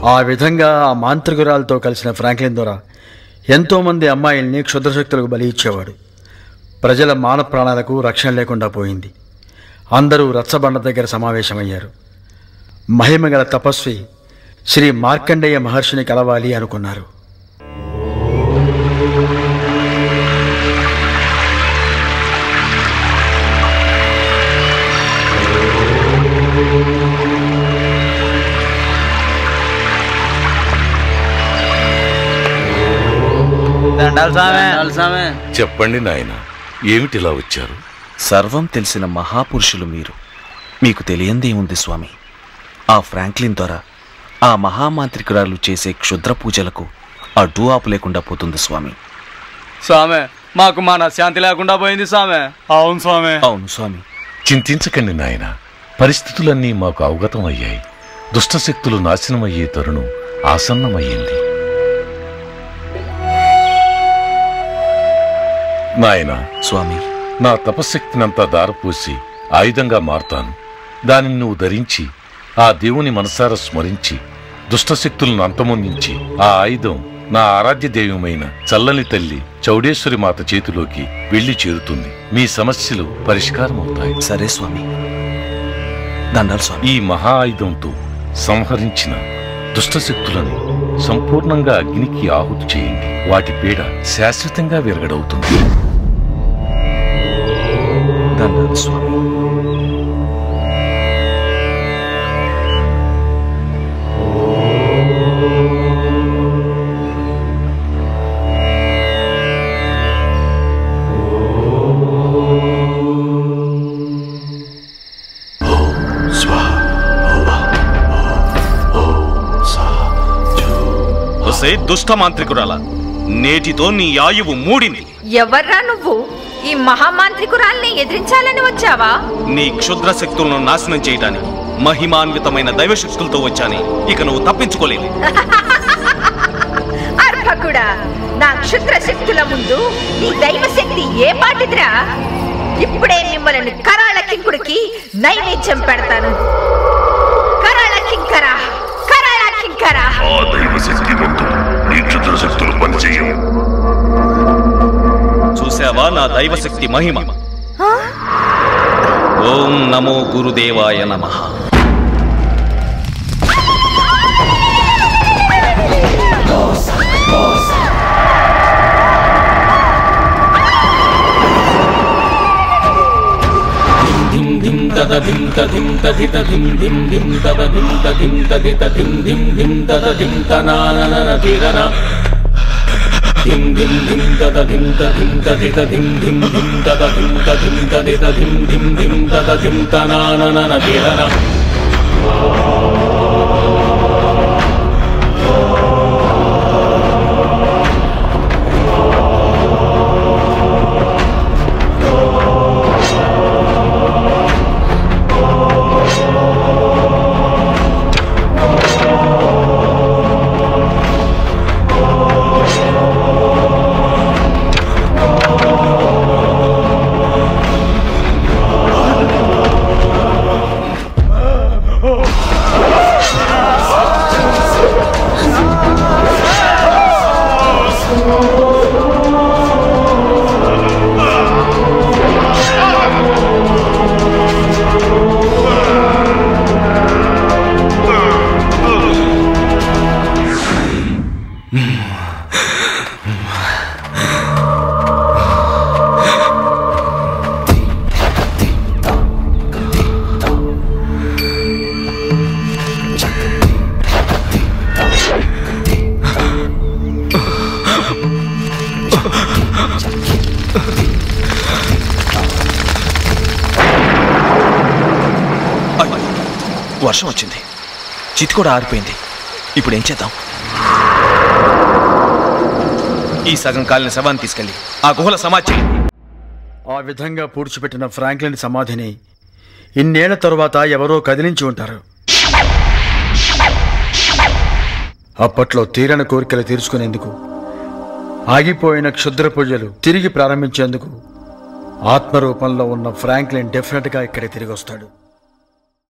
ఆ విధంగా ఆ మాంత్రికురాలతో కలిసిన ఫ్రాంక్లిన్ ద్వారా ఎంతోమంది అమ్మాయిల్ని క్షుద్రశక్తులకు బలి ఇచ్చేవాడు. ప్రజల మాన ప్రాణాలకు రక్షణ లేకుండా పోయింది. అందరూ రచ్చబండ దగ్గర సమావేశమయ్యారు. మహిమగల తపస్వి శ్రీ మార్కండేయ మహర్షిని కలవాలి అనుకున్నారు. చెప్పండి నాయన, ఏమిటిలా వచ్చారు? సర్వం తెలిసిన మహాపురుషులు మీరు. మీకు తెలియందేముంది స్వామి? ఆ ఫ్రాంక్లిన్ ద్వారా ఆ మహామాంత్రికురాలు చేసే క్షుద్ర పూజలకు అడ్డు ఆపు లేకుండా పోతుంది స్వామి. స్వామి, మాకు మన శాంతి లేకుండా పోయింది స్వామి. అవును స్వామి. అవును స్వామి. చింతించకండి నాయన, పరిస్థితులన్నీ మాకు అవగతం అయ్యాయి. దుష్టశక్తులు నాశనమయ్యే తరుణం ఆసన్నమయ్యింది. నాయన స్వామి, నా తపశ్శక్తినంతా దారపోసి ఆయుధంగా మారుతాను. దానిని నువ్వు ధరించి ఆ దేవుని మనసారా స్మరించి దుష్టశక్తులను అంతమొందించి ఆ ఆయుధం నా ఆరాధ్య దైవమైన చల్లని తల్లి చౌడేశ్వరి మాత చేతిలోకి వెళ్లి చేరుతుంది. మీ సమస్యలు పరిష్కారమవుతాయి. సరే స్వామి. దండాలు స్వామి. ఈ మహా ఆయుధంతో సంహరించిన దుష్టశక్తులను సంపూర్ణంగా అగ్నికి ఆహుతి చేయండి. వాటి పీడ శాశ్వతంగా విరగడవుతుంది. దండాలు స్వామి. దుష్ట మాంత్రికురాల, నేటితో నీ ఆయువు మూడింది. ఎవర్రా నువ్వు? ఈ మహామాంత్రికురాల్ని ఎదిరించాలని వచ్చావా? నీ క్షుద్ర శక్తులను నాశనం చేయడానికి మహిమాన్వితమైన దైవశక్తులతో వచ్చాని. ఇక నువ్వు తప్పించుకోలేదు. అర్భకుడా, నా క్షుద్ర శక్తుల ముందు నీ దైవశక్తి ఏ పాటిదిరా? ఇప్పుడే మిమ్మల్ని కరాళ కింకుడికి నైవేద్యం పెడతాను. కరాళ కింకర, కరాళ కింకర. ఆ దైవశక్తి ముందు నీ క్షుద్ర శక్తులు పనిచేయవు. చూసావా నా దైవశక్తి మహిమ? ఓం నమో గురుదేవాయ నమః. వర్షం వచ్చింది. చితి కూడా ఆరిపోయింది. ఇప్పుడు ఏం చేద్దాం? ఈ సగం కాలిన శవాన్ని తీసుకెళ్ళి ఆ గుహల సమాధి చేయండి. ఆ విధంగా పూడ్చిపెట్టిన ఫ్రాంక్లిన్ సమాధిని ఇన్నేళ్ల తరువాత ఎవరో కదిలించి ఉంటారు. అప్పట్లో తీరని కోరికలు తీర్చుకునేందుకు, ఆగిపోయిన క్షుద్ర పూజలు తిరిగి ప్రారంభించేందుకు ఆత్మరూపంలో ఉన్న ఫ్రాంక్లిన్ డెఫినెట్గా ఇక్కడ తిరిగి వస్తాడు.